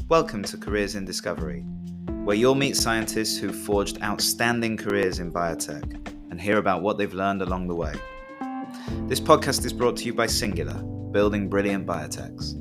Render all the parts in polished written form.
Welcome to Careers in Discovery, where you'll meet scientists who've forged outstanding careers in biotech and hear about what they've learned along the way. This podcast is brought to you by Singular, building brilliant biotechs.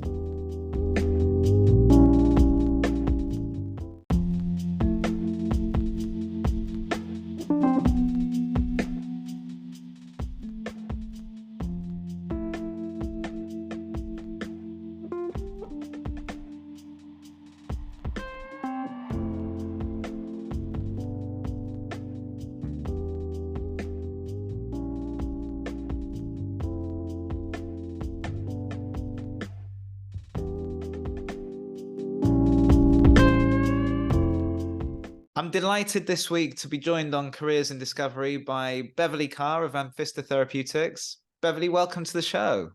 I'm delighted this week to be joined on Careers in Discovery by Beverley Carr of Amphista Therapeutics. Beverley, welcome to the show.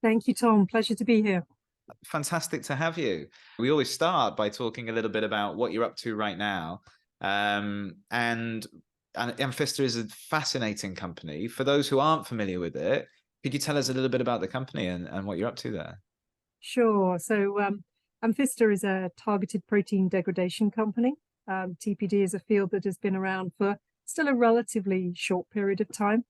Thank you, Tom. Pleasure to be here. Fantastic to have you. We always start by talking a little bit about what you're up to right now. And Amphista is a fascinating company. For those who aren't familiar with it, could you tell us a little bit about the company and what you're up to there? Sure. So Amphista is a targeted protein degradation company. TPD is a field that has been around for still a relatively short period of time.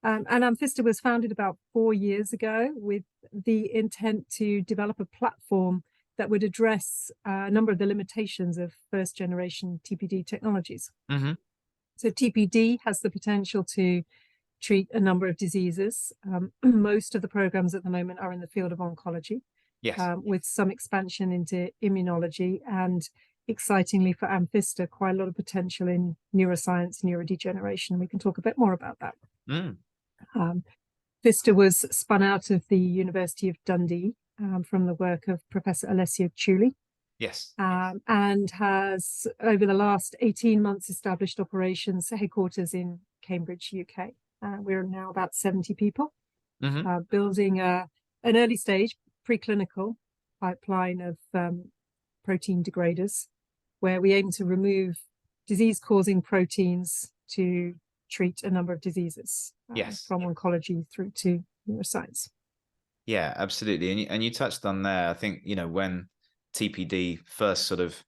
And Amphista was founded about 4 years ago with the intent to develop a platform that would address a number of the limitations of first generation TPD technologies. Mm-hmm. So TPD has the potential to treat a number of diseases. Most of the programs at the moment are in the field of oncology, yes, with some expansion into immunology and, excitingly for Amphista, quite a lot of potential in neuroscience, neurodegeneration. We can talk a bit more about that. Amphista was spun out of the University of Dundee from the work of Professor Alessio Ciulli. Yes. And has, over the last 18 months, established operations headquarters in Cambridge, UK. We're now about 70 people, building an early stage preclinical pipeline of protein degraders, where we aim to remove disease-causing proteins to treat a number of diseases, from oncology through to neuroscience. Yeah, absolutely. And you touched on there, I think, when TPD first sort of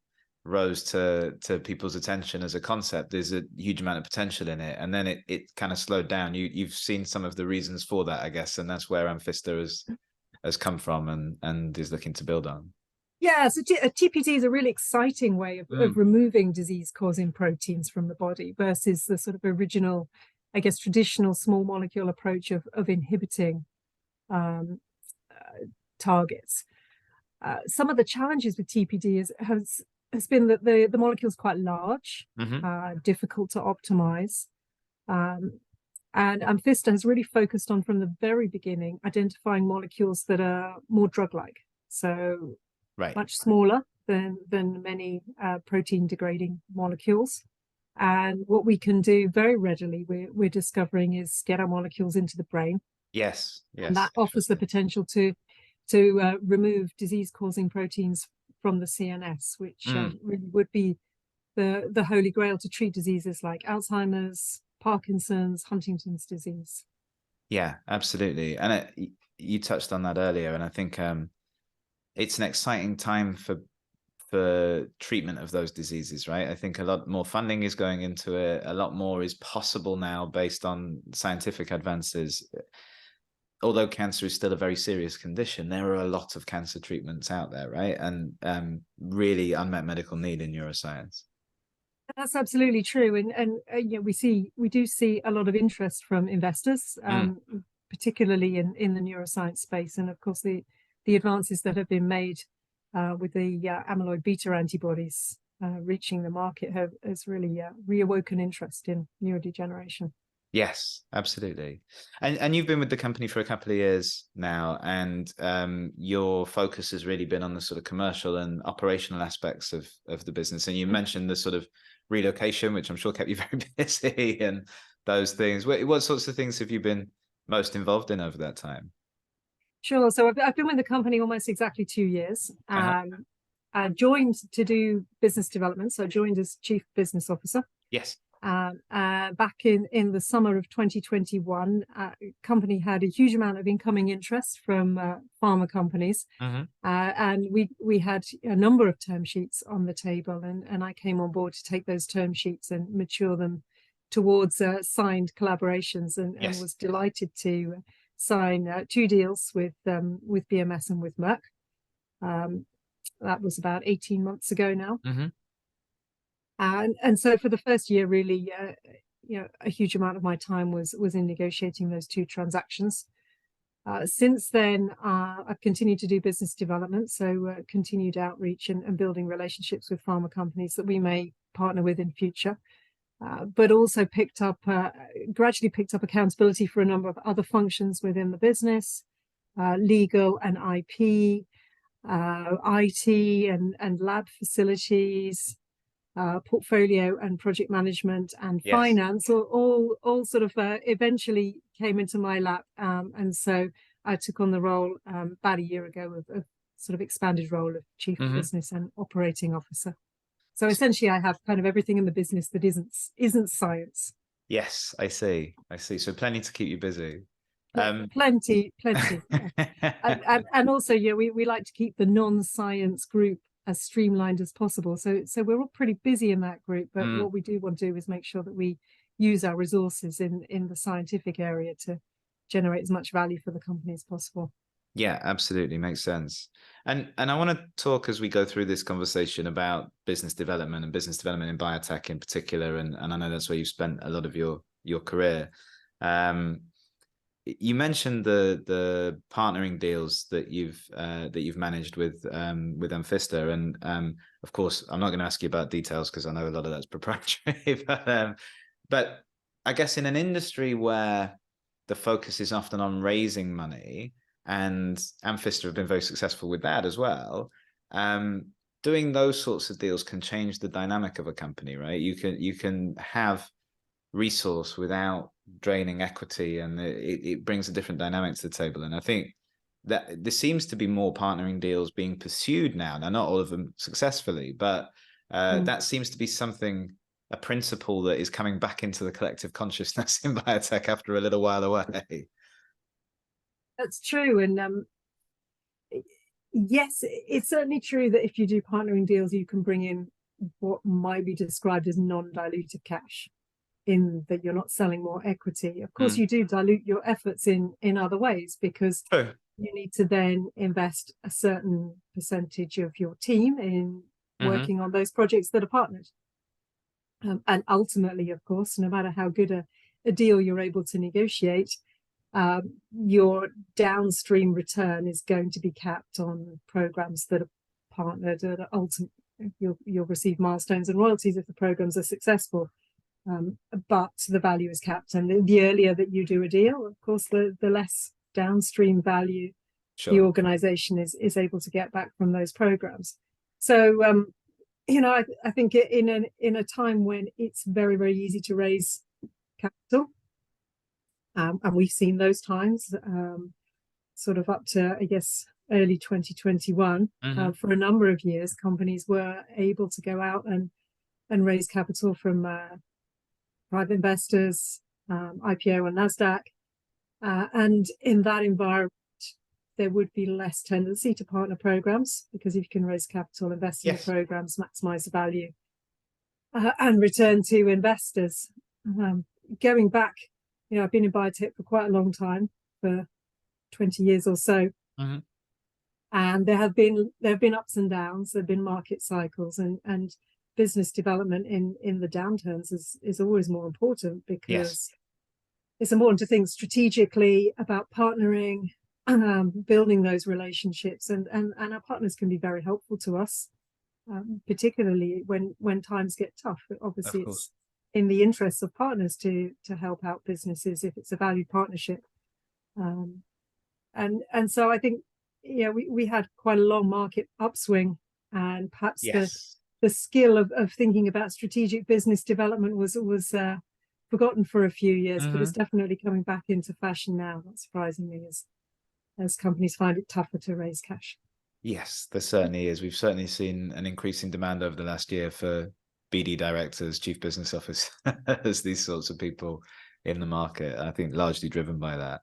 rose to people's attention as a concept, there's a huge amount of potential in it. And then it kind of slowed down. You've seen some of the reasons for that, I guess, and that's where Amphista has come from and is looking to build on. Yeah, so TPD is a really exciting way of removing disease-causing proteins from the body versus the sort of original, I guess, traditional small molecule approach of inhibiting targets. Some of the challenges with TPD has been that the molecule is quite large, difficult to optimize. And Amphista has really focused on, from the very beginning, identifying molecules that are more drug-like. So much smaller than many protein degrading molecules. And what we can do very readily, we're discovering, is get our molecules into the brain. Yes. And that offers the potential to remove disease-causing proteins from the CNS, which really would be the holy grail to treat diseases like Alzheimer's, Parkinson's, Huntington's disease. Yeah, absolutely. And you touched on that earlier, and I think it's an exciting time for treatment of those diseases, right? I think a lot more funding is going into it. A lot more is possible now based on scientific advances. Although cancer is still a very serious condition, there are a lot of cancer treatments out there, right? And really unmet medical need in neuroscience. That's absolutely true. And we do see a lot of interest from investors, particularly in the neuroscience space. And of course, the advances that have been made with the amyloid beta antibodies reaching the market has really reawoken interest in neurodegeneration. Yes, absolutely. And you've been with the company for a couple of years now, and your focus has really been on the sort of commercial and operational aspects of the business. And you mentioned the sort of relocation, which I'm sure kept you very busy, and those things. What sorts of things have you been most involved in over that time? Sure. So I've been with the company almost exactly 2 years. I joined to do business development. So I joined as Chief Business Officer. Yes. Back in the summer of 2021, company had a huge amount of incoming interest from pharma companies. And we had a number of term sheets on the table, and I came on board to take those term sheets and mature them towards signed collaborations, and was delighted to sign 2 deals with BMS and with Merck. That was about 18 months ago now. And so for the first year, really, a huge amount of my time was in negotiating those 2 transactions. Since then, I've continued to do business development, so continued outreach and building relationships with pharma companies that we may partner with in future. But also gradually picked up accountability for a number of other functions within the business, legal and IP, IT and lab facilities, portfolio and project management and finance, all sort of eventually came into my lap. And so I took on the role about a year ago of sort of expanded role of Chief Business and Operating Officer. So essentially I have kind of everything in the business that isn't science. Yes, I see. So plenty to keep you busy. Plenty. And also, we like to keep the non-science group as streamlined as possible. So we're all pretty busy in that group, but what we do want to do is make sure that we use our resources in the scientific area to generate as much value for the company as possible. Yeah, absolutely. Makes sense. And I want to talk as we go through this conversation about business development and business development in biotech in particular. And I know that's where you've spent a lot of your career. You mentioned the partnering deals that you've managed with Amphista, and of course I'm not going to ask you about details because I know a lot of that's proprietary. But I guess in an industry where the focus is often on raising money, and Amphista have been very successful with that as well, doing those sorts of deals can change the dynamic of a company, right? You can have resource without draining equity, and it brings a different dynamic to the table. And I think that there seems to be more partnering deals being pursued now. Now, not all of them successfully, but that seems to be a principle that is coming back into the collective consciousness in biotech after a little while away. That's true. And yes, it's certainly true that if you do partnering deals, you can bring in what might be described as non-dilutive cash, in that you're not selling more equity. Of course, you do dilute your efforts in other ways, because you need to then invest a certain percentage of your team in working on those projects that are partnered. And ultimately, of course, no matter how good a deal you're able to negotiate, your downstream return is going to be capped on programs that are partnered. Ultimately, you'll receive milestones and royalties if the programs are successful. But the value is capped, and the earlier that you do a deal, of course, the less downstream value the organization is able to get back from those programs. So, I think in a time when it's very, very easy to raise capital, and we've seen those times, sort of up to, I guess, early 2021, for a number of years, companies were able to go out and raise capital from private investors, IPO on NASDAQ. And in that environment, there would be less tendency to partner programs, because if you can raise capital, invest in the programs, maximize the value, and return to investors. Going back, I've been in biotech for quite a long time, for 20 years or so. And there have been ups and downs, there have been market cycles, and business development in the downturns is always more important, because it's important to think strategically about partnering, building those relationships, and our partners can be very helpful to us, particularly when times get tough. Obviously, it's in the interests of partners to help out businesses if it's a valued partnership. And so I think we had quite a long market upswing, and perhaps the skill of thinking about strategic business development was forgotten for a few years, but it's definitely coming back into fashion now, not surprisingly, as companies find it tougher to raise cash. Yes, there certainly is. We've certainly seen an increasing demand over the last year for BD directors, chief business officers, these sorts of people in the market. I think largely driven by that.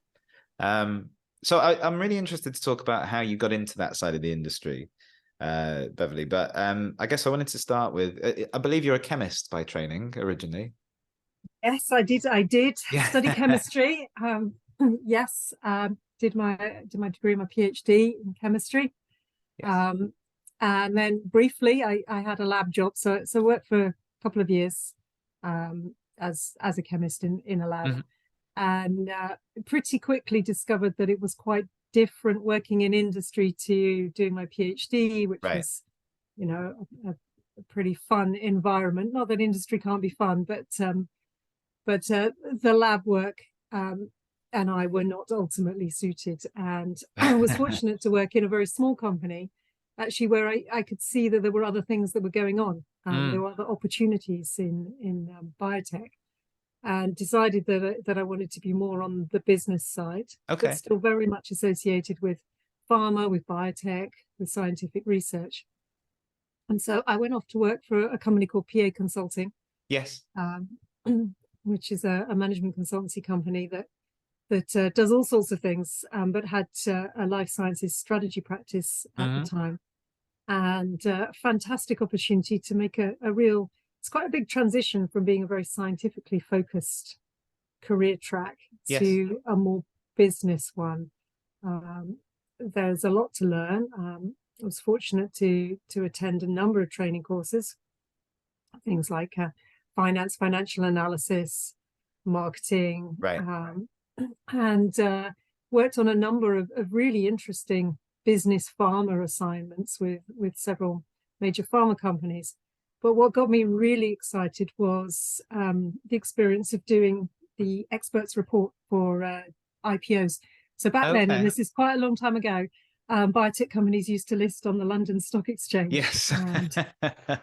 So I'm really interested to talk about how you got into that side of the industry, Beverley. But I guess I wanted to start with, I believe you're a chemist by training originally. Yes, I did Yeah. study chemistry. Yes, did my degree, my PhD in chemistry. Yes. And then briefly, I had a lab job, so worked for a couple of years as a chemist in a lab, and pretty quickly discovered that it was quite different working in industry to doing my PhD, which was, you know, a pretty fun environment. Not that industry can't be fun, but the lab work and I were not ultimately suited. And I was fortunate to work in a very small company, actually, where I could see that there were other things that were going on. There were other opportunities in biotech, and decided that I wanted to be more on the business side, but still very much associated with pharma, with biotech, with scientific research. And so I went off to work for a company called PA Consulting. Yes. Which is a management consultancy company that does all sorts of things, but had a life sciences strategy practice at the time, and fantastic opportunity to make a real, it's quite a big transition from being a very scientifically focused career track to a more business one. There's a lot to learn. I was fortunate to attend a number of training courses, things like finance, financial analysis, marketing, and worked on a number of really interesting business pharma assignments with several major pharma companies. But what got me really excited was the experience of doing the experts report for IPOs. So back then, and this is quite a long time ago, biotech companies used to list on the London Stock Exchange. Yes.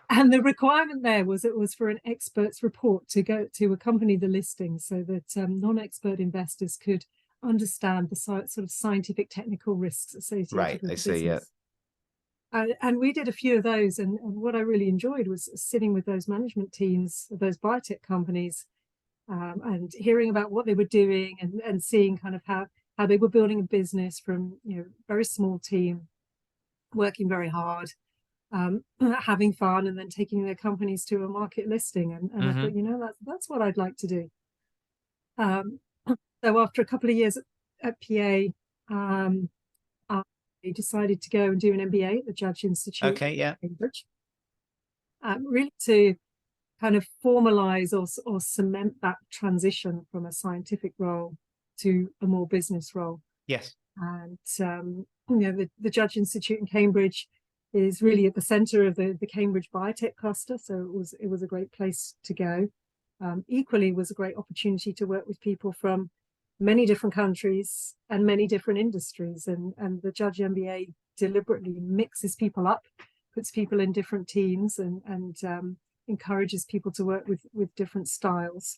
And the requirement there was it was for an expert's report to go to accompany the listing, so that non-expert investors could understand the sort of scientific technical risks associated with the business. And we did a few of those, and what I really enjoyed was sitting with those management teams of those biotech companies, and hearing about what they were doing, and seeing kind of how they were building a business from, you know, very small team, working very hard, having fun, and then taking their companies to a market listing. And I thought, you know, that's what I'd like to do. So after a couple of years at PA, I decided to go and do an MBA at the Judge Institute in Cambridge, really to kind of formalize or cement that transition from a scientific role to a more business role. Yes. And you know, the Judge Institute in Cambridge is really at the center of the Cambridge biotech cluster, so it was a great place to go. Equally was a great opportunity to work with people from many different countries and many different industries, and the Judge MBA deliberately mixes people up, puts people in different teams, and encourages people to work with different styles,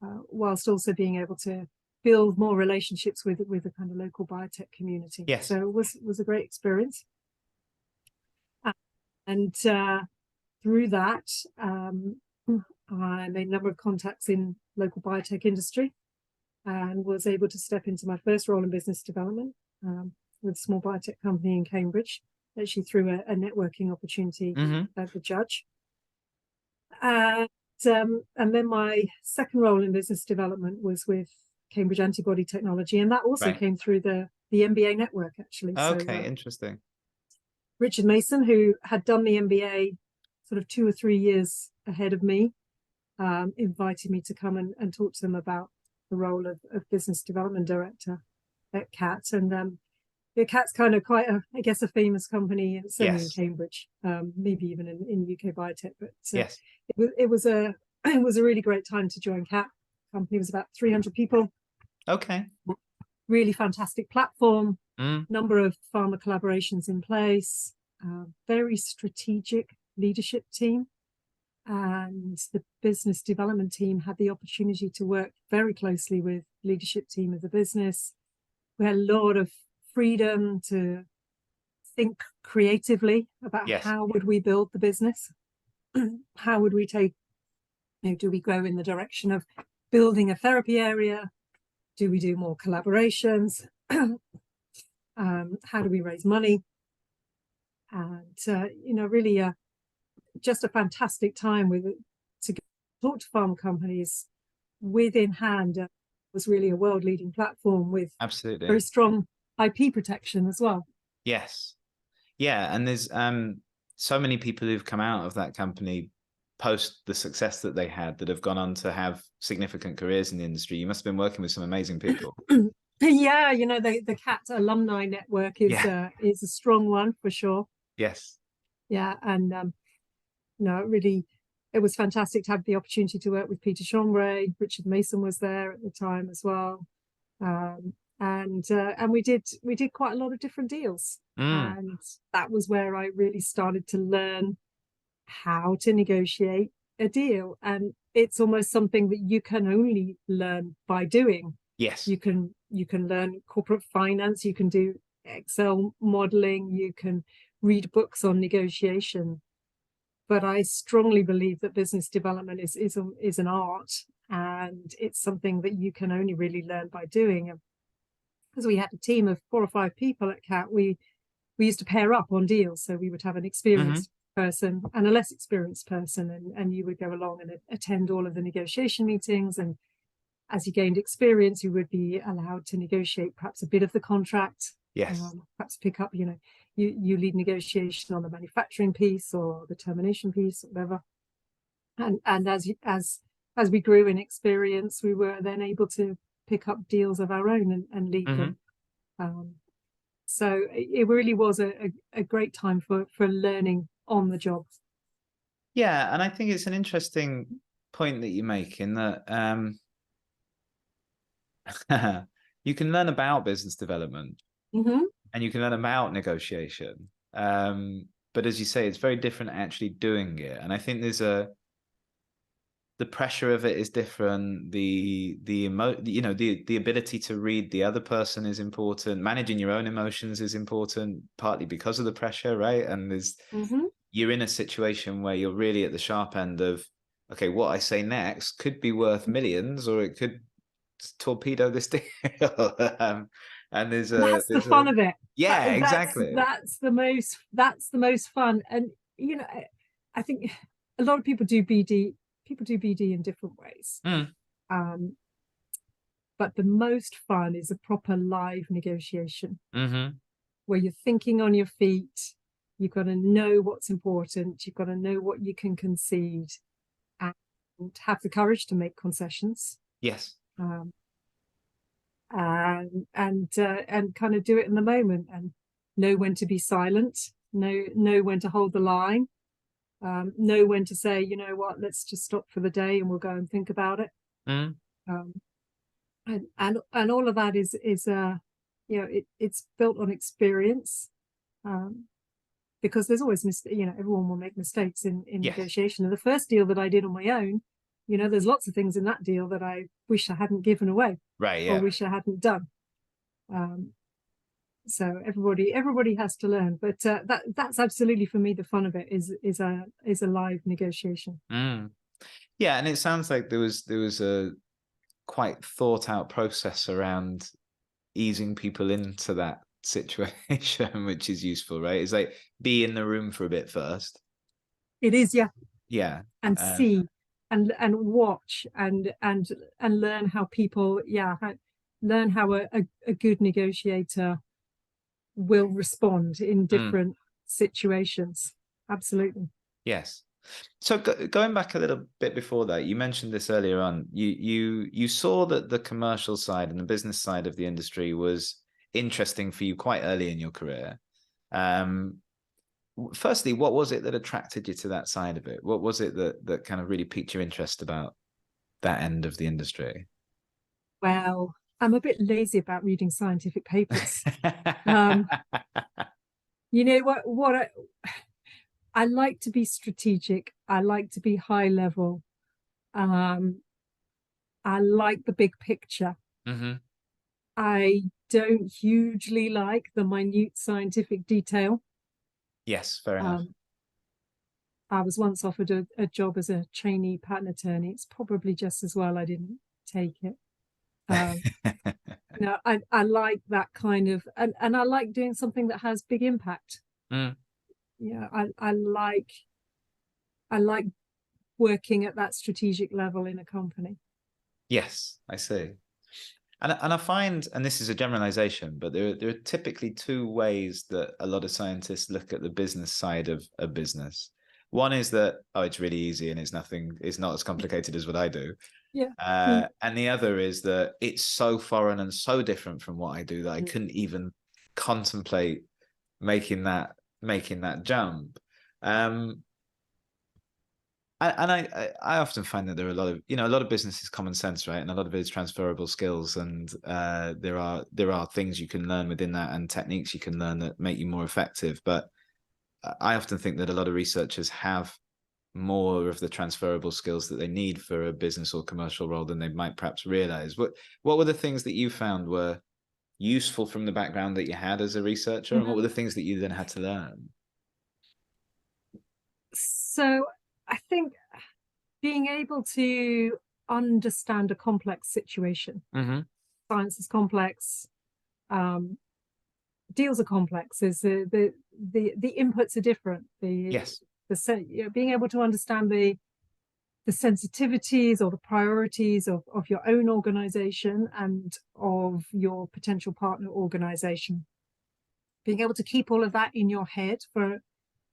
whilst also being able to build more relationships with the kind of local biotech community. Yes. So it was a great experience. And through that, I made a number of contacts in local biotech industry, and was able to step into my first role in business development with a small biotech company in Cambridge, actually through a networking opportunity at the Judge. And then my second role in business development was with Cambridge Antibody Technology, and that also came through the MBA network, actually. Okay, interesting. Richard Mason, who had done the MBA sort of 2 or 3 years ahead of me, invited me to come and talk to them about the role of business development director at CAT. And CAT's kind of quite I guess a famous company, certainly in Cambridge, maybe even in UK biotech. But it was a really great time to join CAT. The company was about 300 people. Okay. Really fantastic platform, number of pharma collaborations in place, very strategic leadership team. And the business development team had the opportunity to work very closely with leadership team of the business. We had a lot of freedom to think creatively about how would we build the business. how would we take, do we go in the direction of building a therapy area? Do we do more collaborations? How do we raise money? And really just a fantastic time to talk to pharma companies within hand. Was really a world leading platform with Absolutely very strong IP protection as well. Yes. Yeah. And there's so many people who've come out of that company post the success that they had that have gone on to have significant careers in the industry. You must have been working with some amazing people. Yeah, the CAT alumni network is a strong one for sure. Yes. Yeah, and it was fantastic to have the opportunity to work with Peter Chambray. Richard Mason was there at the time as well, and we did quite a lot of different deals, and that was where I really started to learn how to negotiate a deal. And it's almost something that you can only learn by doing. Yes. You can learn corporate finance, you can do Excel modeling, you can read books on negotiation. But I strongly believe that business development is an art, and it's something that you can only really learn by doing. Because we had a team of 4 or 5 people at CAT, we used to pair up on deals. So we would have an experienced person and a less experienced person, and you would go along and attend all of the negotiation meetings. And as you gained experience, you would be allowed to negotiate perhaps a bit of the contract. Yes. Perhaps pick up, you lead negotiation on the manufacturing piece or the termination piece, or whatever. And as we grew in experience, we were then able to pick up deals of our own and lead them. So it really was a great time for learning on the job. Yeah, and I think it's an interesting point that you make in that you can learn about business development and you can learn about negotiation. But as you say, it's very different actually doing it. And I think there's the pressure of it is different. The ability to read the other person is important. Managing your own emotions is important, partly because of the pressure, right? And there's you're in a situation where you're really at the sharp end of, okay, what I say next could be worth millions, or it could torpedo this deal. And that's the fun of it. Yeah, exactly. That's the most fun. And I think a lot of people do BD. People do BD in different ways. But the most fun is a proper live negotiation where you're thinking on your feet. You've got to know what's important. You've got to know what you can concede, and have the courage to make concessions. Yes. And kind of do it in the moment, and know when to be silent, know when to hold the line, know when to say, you know what, let's just stop for the day and we'll go and think about it. And all of that is it's built on experience, because there's always everyone will make mistakes in negotiation. And the first deal that I did on my own, there's lots of things in that deal that I wish I hadn't given away, or wish I hadn't done. So everybody has to learn, but that's absolutely, for me, the fun of it is a live negotiation. Yeah, and it sounds like there was a quite thought out process around easing people into that situation, which is useful, right? It's like, be in the room for a bit first. It is, yeah, and see and watch and learn how people learn how a good negotiator will respond in different situations. Absolutely. Yes. So going back a little bit before that, you mentioned this earlier on. You saw that the commercial side and the business side of the industry was interesting for you quite early in your career. Firstly, what was it that attracted you to that side of it? What was it that kind of really piqued your interest about that end of the industry? Well, I'm a bit lazy about reading scientific papers. I like to be strategic. I like to be high level. I like the big picture. I don't hugely like the minute scientific detail. Yes, fair enough. I was once offered a job as a trainee patent attorney. It's probably just as well I didn't take it. You know, I like that kind of, and I like doing something that has big impact. Mm. Yeah, I like working at that strategic level in a company. Yes, I see. And I find, and this is a generalization, but there are typically two ways that a lot of scientists look at the business side of a business. One is that, oh, it's really easy and it's not as complicated as what I do. Yeah. Mm. And the other is that it's so foreign and so different from what I do that I couldn't even contemplate making that jump. And I often find that there are a lot of business is common sense, right? And a lot of it is transferable skills, and there are things you can learn within that and techniques you can learn that make you more effective. But I often think that a lot of researchers have more of the transferable skills that they need for a business or commercial role than they might perhaps realize. What were the things that you found were useful from the background that you had as a researcher, and what were the things that you then had to learn? So I think being able to understand a complex situation. Science is complex, deals are complex, is the inputs are different. Yes. Being able to understand the sensitivities or the priorities of your own organization and of your potential partner organization. Being able to keep all of that in your head for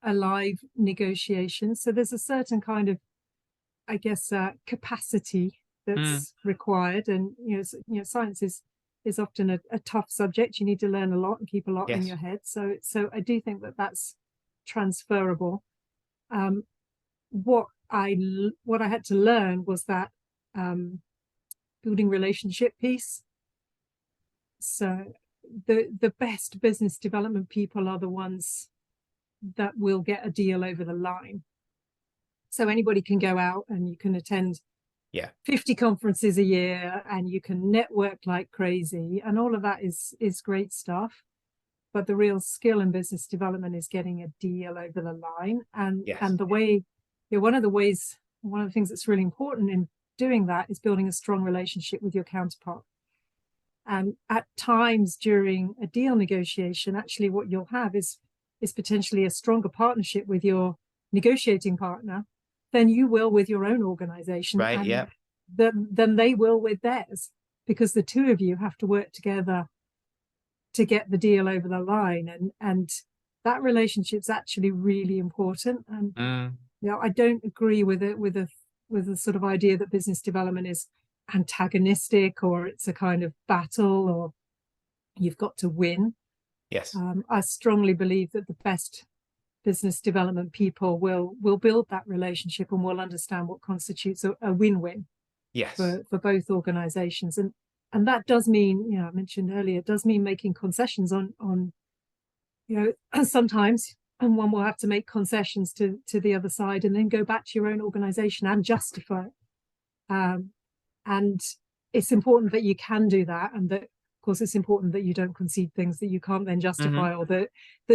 a live negotiation. So there's a certain kind of, I guess, capacity that's required. And science is often a tough subject. You need to learn a lot and keep a lot in your head. So I do think that that's transferable. What I had to learn was that building relationship piece. So the best business development people are the ones that will get a deal over the line. So anybody can go out and you can attend 50 conferences a year and you can network like crazy, and all of that is great stuff. But the real skill in business development is getting a deal over the line. And the way, one of the things that's really important in doing that is building a strong relationship with your counterpart. And at times during a deal negotiation, actually what you'll have is potentially a stronger partnership with your negotiating partner than you will with your own organization. Right, and than they will with theirs, because the two of you have to work together to get the deal over the line. And that relationship's actually really important. And I don't agree with the sort of idea that business development is antagonistic or it's a kind of battle or you've got to win. Yes. I strongly believe that the best business development people will build that relationship and will understand what constitutes a win-win for both organizations. And that does mean, I mentioned earlier, it does mean making concessions on sometimes, and one will have to make concessions to the other side and then go back to your own organization and justify it. And it's important that you can do that, and that, of course, it's important that you don't concede things that you can't then justify or that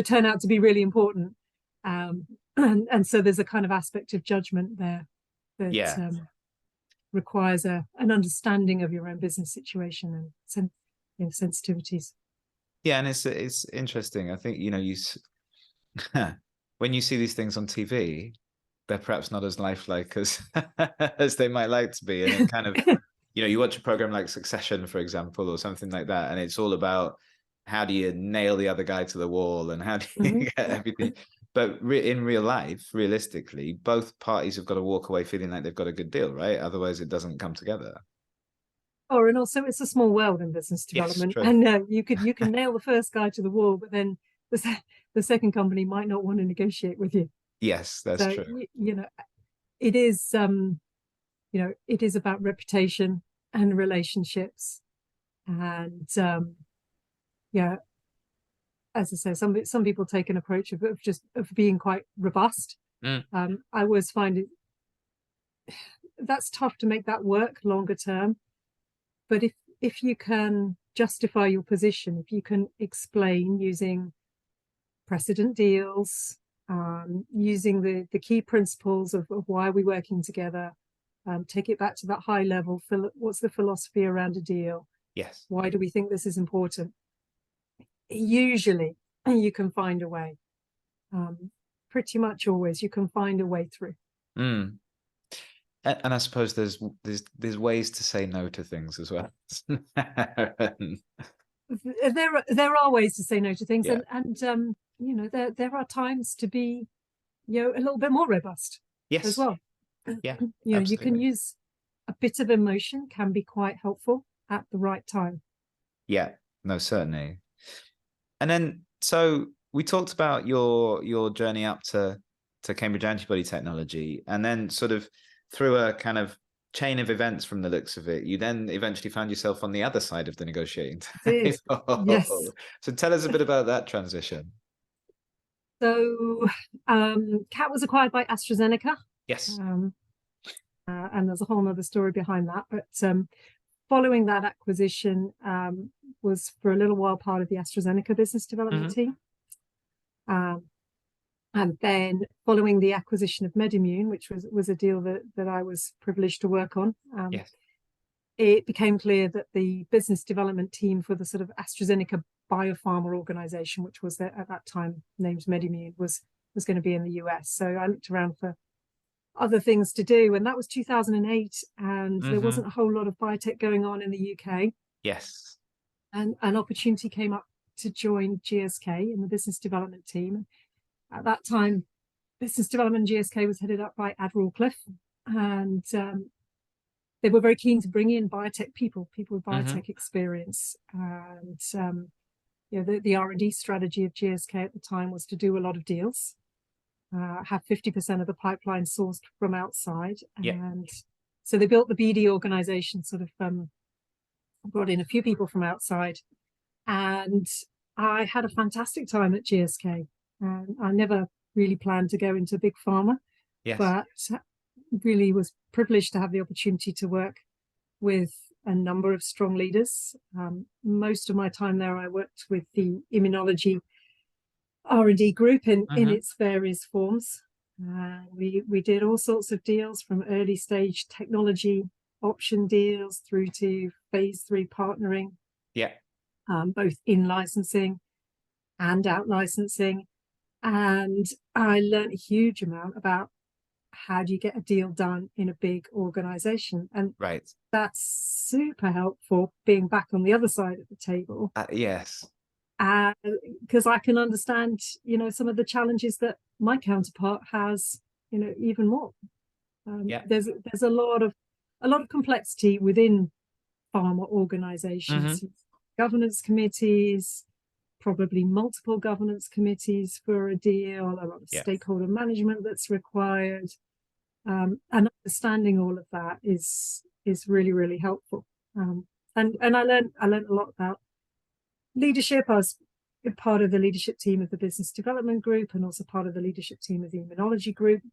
turn out to be really important. And so there's a kind of aspect of judgment there that requires an understanding of your own business situation and sensitivities. Yeah, and it's interesting. I think when you see these things on TV, they're perhaps not as lifelike as as they might like to be, and it kind of you watch a program like Succession, for example, or something like that, and it's all about how do you nail the other guy to the wall and how do you get everything. But in real life, realistically, both parties have got to walk away feeling like they've got a good deal, right? Otherwise, it doesn't come together. Oh, and also it's a small world in business development. Yes, true. And you can nail the first guy to the wall, but then the second company might not want to negotiate with you. Yes, that's true. It is it is about reputation and relationships, and as I say, some people take an approach of being quite robust. I always find that's tough to make that work longer term. But if you can justify your position, if you can explain using precedent deals, using the key principles of why we're working together, take it back to that high level. What's the philosophy around a deal? Yes. Why do we think this is important? Usually you can find a way. Pretty much always you can find a way through. And I suppose there's ways to say no to things as well. There are ways to say no to things, Yeah. and you know, there are times to be, you know, a little bit more robust Yes. as well. Yeah. You know, absolutely. you can use a bit of emotion, can be quite helpful at the right time. Yeah, no, certainly. And then, so we talked about your journey up to Cambridge antibody technology, and then sort of through a kind of chain of events from the looks of it, you then eventually found yourself on the other side of the negotiating table. Yes. So tell us a bit about that transition. So CAT was acquired by AstraZeneca. Yes. And there's a whole other story behind that. But following that acquisition, was for a little while part of the AstraZeneca business development team. And then following the acquisition of MedImmune, which was a deal that I was privileged to work on, Yes. it became clear that the business development team for the sort of AstraZeneca biopharma organization, which was at that time named MedImmune, was going to be in the US. So I looked around for other things to do, and that was 2008, and there wasn't a whole lot of biotech going on in the UK. Yes. And an opportunity came up to join GSK in the business development team. At that time, business development in GSK was headed up by Ad Rawcliffe, and they were very keen to bring in biotech people with biotech experience. And you know, the R&D strategy of GSK at the time was to do a lot of deals, have 50% of the pipeline sourced from outside. And so they built the BD organization, sort of brought in a few people from outside. And I had a fantastic time at GSK. I never really planned to go into big pharma, but really was privileged to have the opportunity to work with a number of strong leaders. Most of my time there, I worked with the immunology R&D group in its various forms. We did all sorts of deals, from early stage technology option deals through to phase 3 partnering, both in licensing and out licensing. And I learned a huge amount about how do you get a deal done in a big organization. And that's super helpful, being back on the other side of the table. Yes. Because I can understand, you know, some of the challenges that my counterpart has, you know, even more. There's a lot of complexity within pharma organizations, governance committees, probably multiple governance committees for a deal, a lot of stakeholder management that's required, and understanding all of that is really, really helpful. And I learned a lot about leadership. I was part of the leadership team of the business development group, and also part of the leadership team of the immunology group.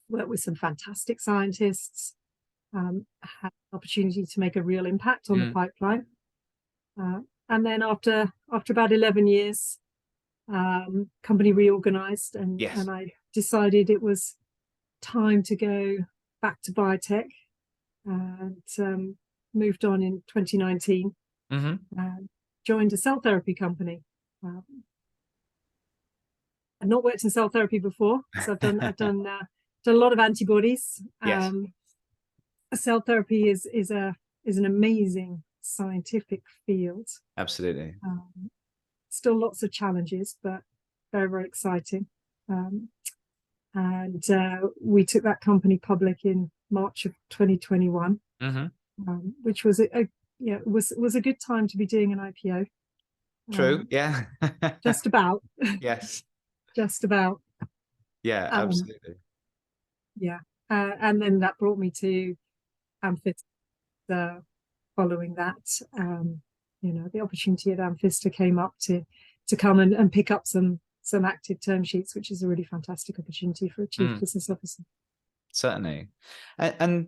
Worked with some fantastic scientists, had an opportunity to make a real impact on the pipeline. And then after about 11 years, company reorganized, and I decided it was time to go back to biotech, and moved on in 2019. Joined a cell therapy company. I've not worked in cell therapy before, so I've done a lot of antibodies. Cell therapy is an amazing scientific field. Absolutely. Still lots of challenges, but very, very exciting. And we took that company public in March of 2021, which was was a good time to be doing an IPO. True. Just about. Yes. Just about. Yeah, absolutely. And then that brought me to Amphista. Following that, you know, the opportunity at Amphista came up to come and pick up some active term sheets, which is a really fantastic opportunity for a chief business officer. Certainly. And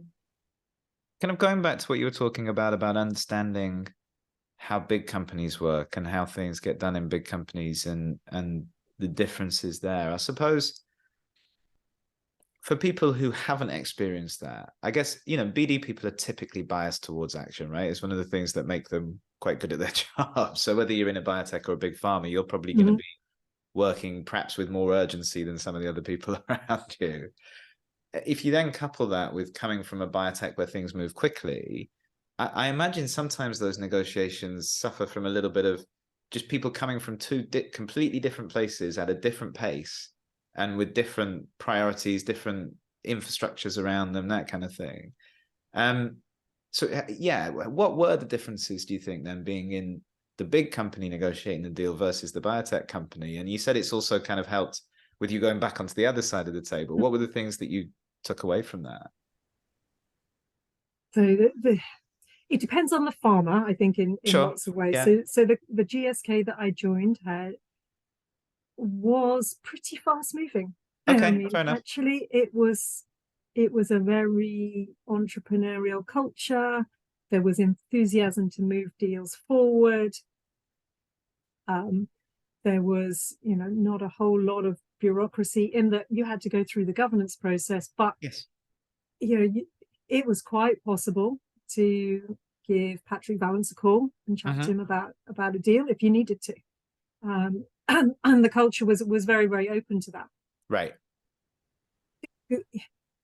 kind of going back to what you were talking about understanding how big companies work and how things get done in big companies, and the differences there. I suppose for people who haven't experienced that, I guess, BD people are typically biased towards action, right? It's one of the things that make them quite good at their job. So whether you're in a biotech or a big pharma, you're probably going to be working perhaps with more urgency than some of the other people around you. If you then couple that with coming from a biotech where things move quickly, I imagine sometimes those negotiations suffer from a little bit of just people coming from two completely different places at a different pace and with different priorities, different infrastructures around them, that kind of thing. So yeah, what were the differences, do you think, then, being in the big company negotiating the deal versus the biotech company? And you said it's also kind of helped with you going back onto the other side of the table. What were the things that you took away from that? So it depends on the pharma, I think, in Sure. lots of ways. Yeah. So the GSK that I joined was pretty fast moving. Okay, I mean, fair enough. actually, it was a very entrepreneurial culture. There was enthusiasm to move deals forward. There was, not a whole lot of bureaucracy in that you had to go through the governance process, but Yes. It was quite possible to give Patrick Vallance a call and chat to him about a deal if you needed to. And the culture was very, very open to that. Right.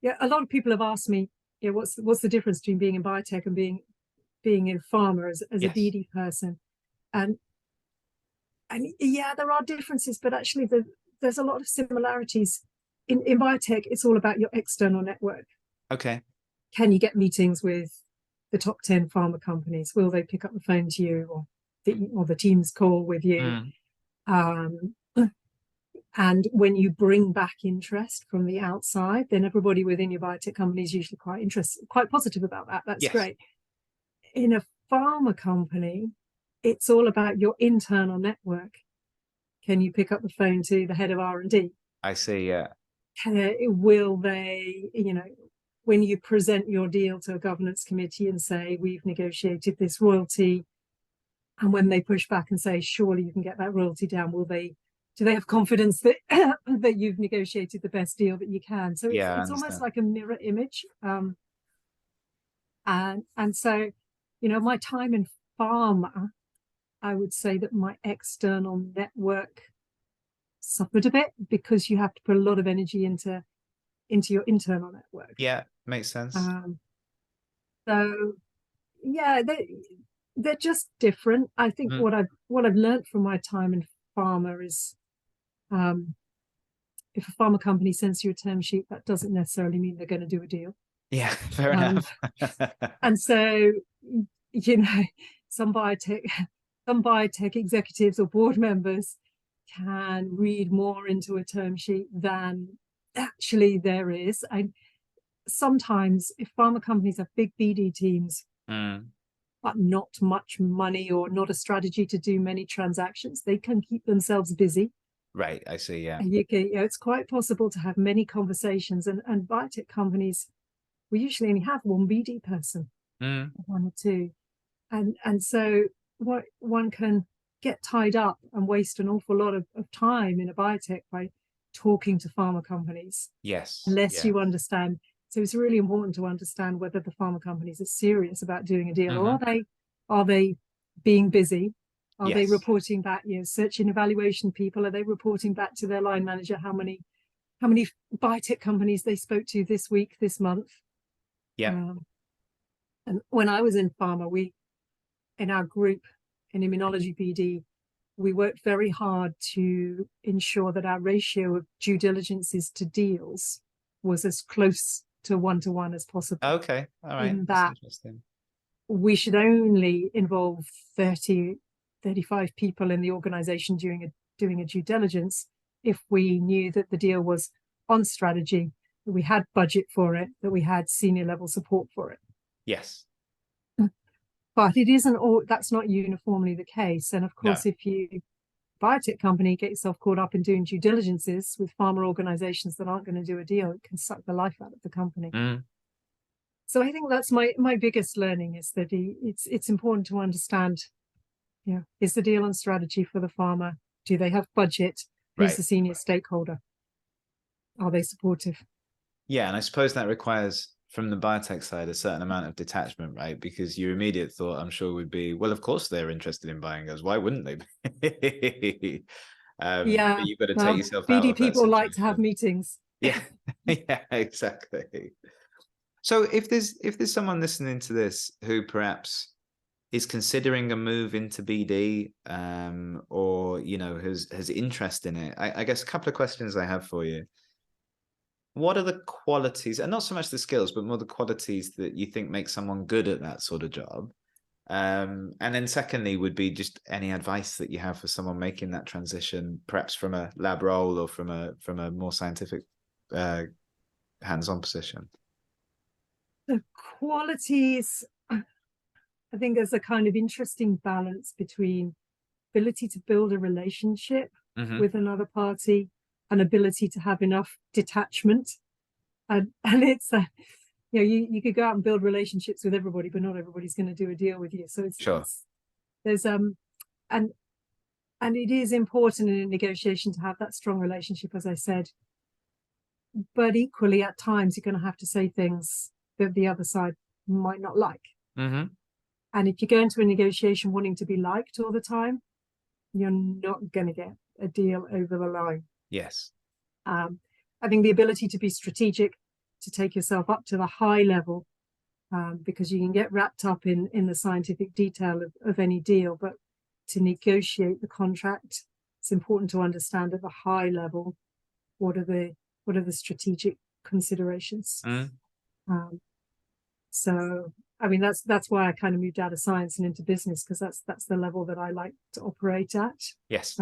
Yeah, a lot of people have asked me, what's the difference between being in biotech and being in pharma as a BD person? And yeah, there are differences, but actually there's a lot of similarities. In biotech, it's all about your external network. Okay. Can you get meetings with the top 10 pharma companies? Will they pick up the phone to you, or the Teams call with you? And when you bring back interest from the outside, then everybody within your biotech company is usually quite positive about that. That's great. In a pharma company, it's all about your internal network. Can you pick up the phone to the head of R&D? I see, yeah. Will they, when you present your deal to a governance committee and say, we've negotiated this royalty, and when they push back and say, surely you can get that royalty down, do they have confidence that that you've negotiated the best deal that you can? So it's almost like a mirror image. And so, my time in pharma, I would say that my external network suffered a bit because you have to put a lot of energy into your internal network. Yeah, makes sense. So yeah, they're just different. I think what I've learned from my time in pharma is, if a pharma company sends you a term sheet, that doesn't necessarily mean they're going to do a deal. Yeah, fair enough. And so, some biotech executives or board members can read more into a term sheet than actually there is. And sometimes, if pharma companies have big BD teams, but not much money or not a strategy to do many transactions, they can keep themselves busy. Right, I see, yeah. And it's quite possible to have many conversations, and biotech companies, we usually only have one BD person, one or two. And so one can get tied up and waste an awful lot of time in a biotech by talking to pharma companies. Yes. Unless you understand. So it's really important to understand whether the pharma companies are serious about doing a deal, or are they being busy? Are they reporting back, search and evaluation people? Are they reporting back to their line manager how many biotech companies they spoke to this week, this month? Yeah. And when I was in pharma, in our group in immunology BD, we worked very hard to ensure that our ratio of due diligences to deals was as close to 1-to-1 as possible. Okay, all right. In That's that interesting. we should only involve 35 people in the organization doing a due diligence if we knew that the deal was on strategy, that we had budget for it, that we had senior level support for it. Yes. But that's not uniformly the case. And of course, if you biotech company get yourself caught up in doing due diligences with pharma organizations that aren't going to do a deal, it can suck the life out of the company. So I think that's my biggest learning, is that it's important to understand, is the deal on strategy for the pharma? Do they have budget? Who's Right. the senior stakeholder? Are they supportive? Yeah, and I suppose that requires from the biotech side a certain amount of detachment, right? Because your immediate thought, I'm sure, would be, well, of course they're interested in buying us. Why wouldn't they be? But Yeah, you've got to take well, yourself out BD of that people like to have situation. meetings. Yeah, yeah, exactly. So if there's someone listening to this who perhaps is considering a move into BD, or has interest in it, I guess a couple of questions I have for you. What are the qualities, and not so much the skills, but more the qualities that you think make someone good at that sort of job? And then secondly would be just any advice that you have for someone making that transition, perhaps from a lab role or from a more scientific, hands-on position. The qualities, I think there's a kind of interesting balance between ability to build a relationship Hmm. with another party and ability to have enough detachment. And it's you could go out and build relationships with everybody, but not everybody's going to do a deal with you. So Sure. there's and it is important in a negotiation to have that strong relationship, as I said. But equally, at times, you're going to have to say things that the other side might not like. Hmm. And if you go into a negotiation wanting to be liked all the time, you're not going to get a deal over the line. Yes. I think the ability to be strategic, to take yourself up to the high level, because you can get wrapped up in the scientific detail of any deal, but to negotiate the contract, it's important to understand at the high level what are the strategic considerations. Mm. So I mean that's why I kind of moved out of science and into business, because that's the level that I like to operate at. Yes.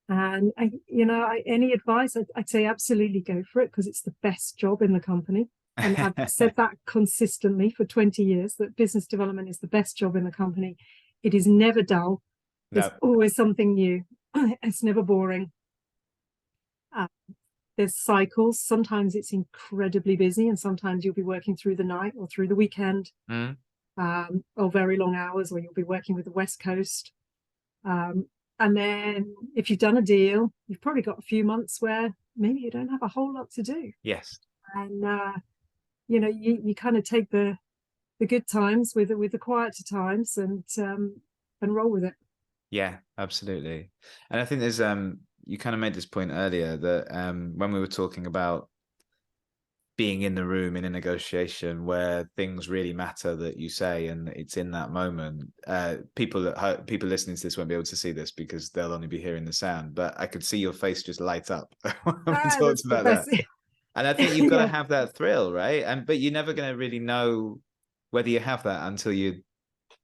And any advice, I'd say absolutely go for it, because it's the best job in the company. And I've said that consistently for 20 years, that business development is the best job in the company. It is never dull. There's No. always something new. It's never boring. There's cycles. Sometimes it's incredibly busy, and sometimes you'll be working through the night or through the weekend, Mm. or very long hours, or you'll be working with the West Coast. And then if you've done a deal, you've probably got a few months where maybe you don't have a whole lot to do. Yes. And you kind of take the good times with the quieter times, and roll with it. Yeah, absolutely. And I think there's you kind of made this point earlier that when we were talking about being in the room in a negotiation where things really matter that you say, and it's in that moment, people listening to this won't be able to see this because they'll only be hearing the sound, but I could see your face just light up when we talked That's the about that. best. And I think you've got to Yeah. have that thrill, right? But you're never going to really know whether you have that until you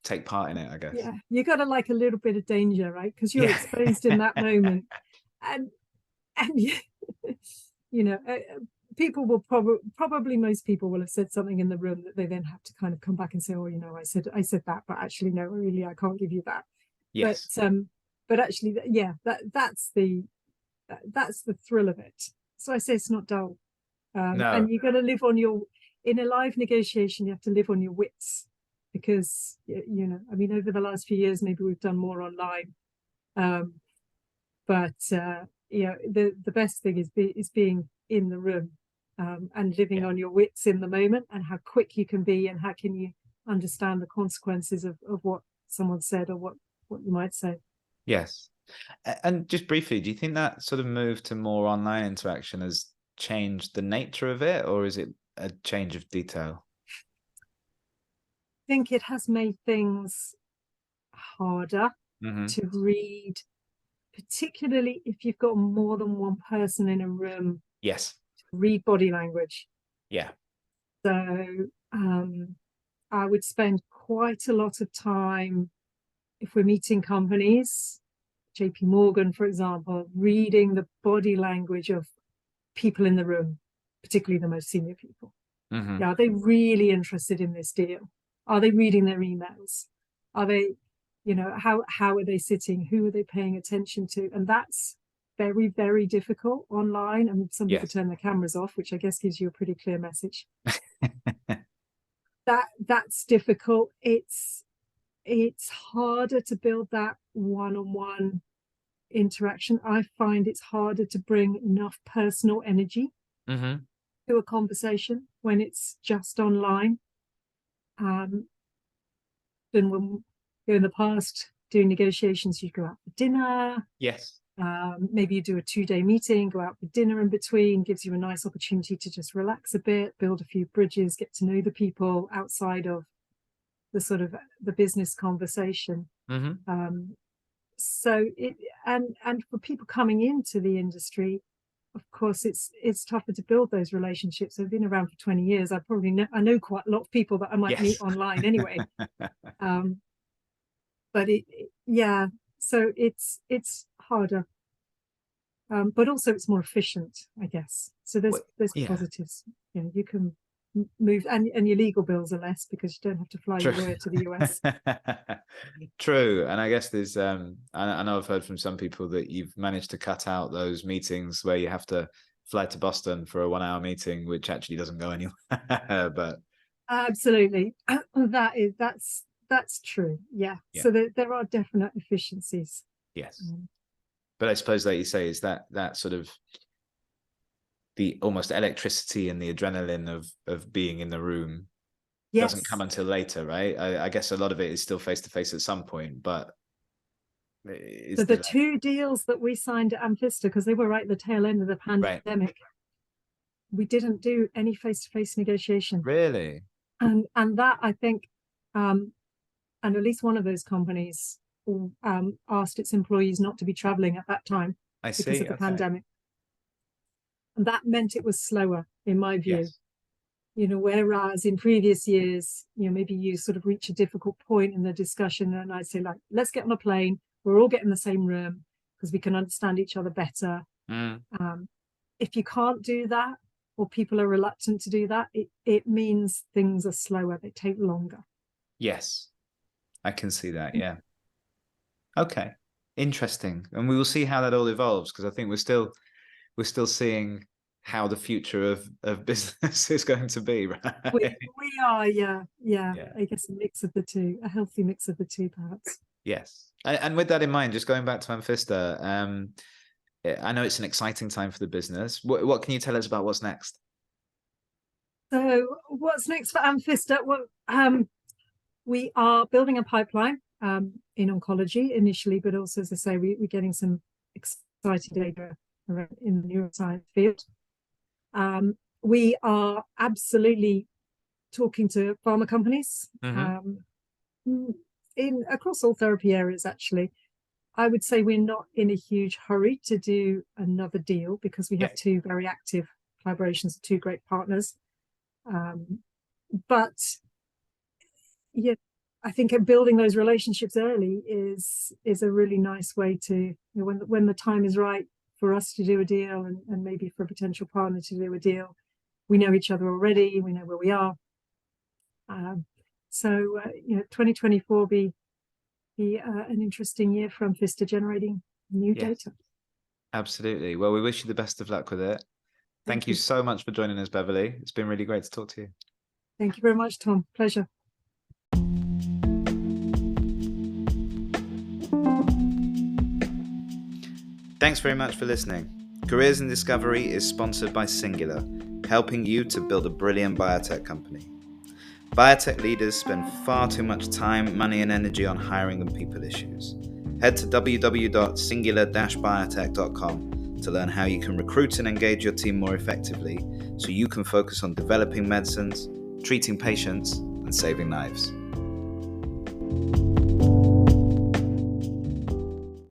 take part in it, I guess. Yeah, you got to like a little bit of danger, right? Because you're Yeah. exposed in that moment. And you, people will probably most people will have said something in the room that they then have to kind of come back and say, oh, I said that, but actually no, really I can't give you that. Yes. But actually, yeah, that's the thrill of it. So I say it's not dull. No. And you got to live on in a live negotiation, you have to live on your wits, because I mean, over the last few years maybe we've done more online, but the best thing is being in the room, and living on your wits in the moment, and how quick you can be, and how can you understand the consequences of what someone said, or what you might say. Yes. And just briefly, do you think that sort of move to more online interaction has changed the nature of it, or is it a change of detail? I think it has made things harder Mm-hmm. to read, particularly if you've got more than one person in a room, Yes. read body language. Yeah. So I would spend quite a lot of time, if we're meeting companies, JP Morgan, for example, reading the body language of people in the room, particularly the most senior people. Mm-hmm. Are they really interested in this deal? Are they reading their emails? Are they, how are they sitting? Who are they paying attention to? And that's very, very difficult online. And some people Yes. turn their cameras off, which I guess gives you a pretty clear message. That's difficult. It's harder to build that one-on-one interaction. I find it's harder to bring enough personal energy to a conversation when it's just online. Then when in the past doing negotiations, you go out for dinner. Yes. Maybe you do a 2-day meeting, go out for dinner in between, gives you a nice opportunity to just relax a bit, build a few bridges, get to know the people outside of the sort of the business conversation. So it and for people coming into the industry, of course, it's tougher to build those relationships. I've been around for 20 years. I know quite a lot of people that I might meet online anyway. But so it's harder. But also it's more efficient, I guess. So there's positives. You know, you can move, and your legal bills are less because you don't have to fly your lawyer to the US. True. And I guess there's I know I've heard from some people that you've managed to cut out those meetings where you have to fly to Boston for a 1-hour meeting, which actually doesn't go anywhere. But absolutely, that's true. Yeah. So there are definite efficiencies. Yes. But I suppose, like you say, is that sort of the almost electricity and the adrenaline of being in the room doesn't come until later, right? I guess a lot of it is still face-to-face at some point, but so the 2 deals that we signed at Amphista, because they were right at the tail end of the pandemic, we didn't do any face-to-face negotiation. Really? And that, I think, and at least one of those companies asked its employees not to be traveling at that time because of the pandemic. And that meant it was slower, in my view. You know, whereas in previous years, you know, maybe you sort of reach a difficult point in the discussion and I'd say, like, let's get on a plane. We're all getting in the same room because we can understand each other better. If you can't do that, or people are reluctant to do that, it means things are slower. They take longer. Yes, I can see that. Yeah. Okay. Interesting. And we will see how that all evolves, because I think we're still seeing how the future of business is going to be, right? We are, yeah. I guess a mix of the two, a healthy mix of the two, perhaps. Yes. And with that in mind, just going back to Amphista, I know it's an exciting time for the business. What can you tell us about what's next? So what's next for Amphista? Well, we are building a pipeline in oncology initially, but also, as I say, we're getting some exciting data in the neuroscience field. We are absolutely talking to pharma companies across all therapy areas, actually. I would say we're not in a huge hurry to do another deal because we have 2 very active collaborations with 2 great partners. But yeah, I think building those relationships early is a really nice way to, you know, when the time is right for us to do a deal and maybe for a potential partner to do a deal, we know each other already, we know where we are. So 2024 will be an interesting year for Amphista, generating new data. Absolutely. Well, we wish you the best of luck with it. Thank you so much for joining us, Beverley. It's been really great to talk to you. Thank you very much, Tom. Pleasure. Thanks very much for listening. Careers in Discovery is sponsored by Singular, helping you to build a brilliant biotech company. Biotech leaders spend far too much time, money, and energy on hiring and people issues. Head to www.singular-biotech.com to learn how you can recruit and engage your team more effectively so you can focus on developing medicines, treating patients, and saving lives.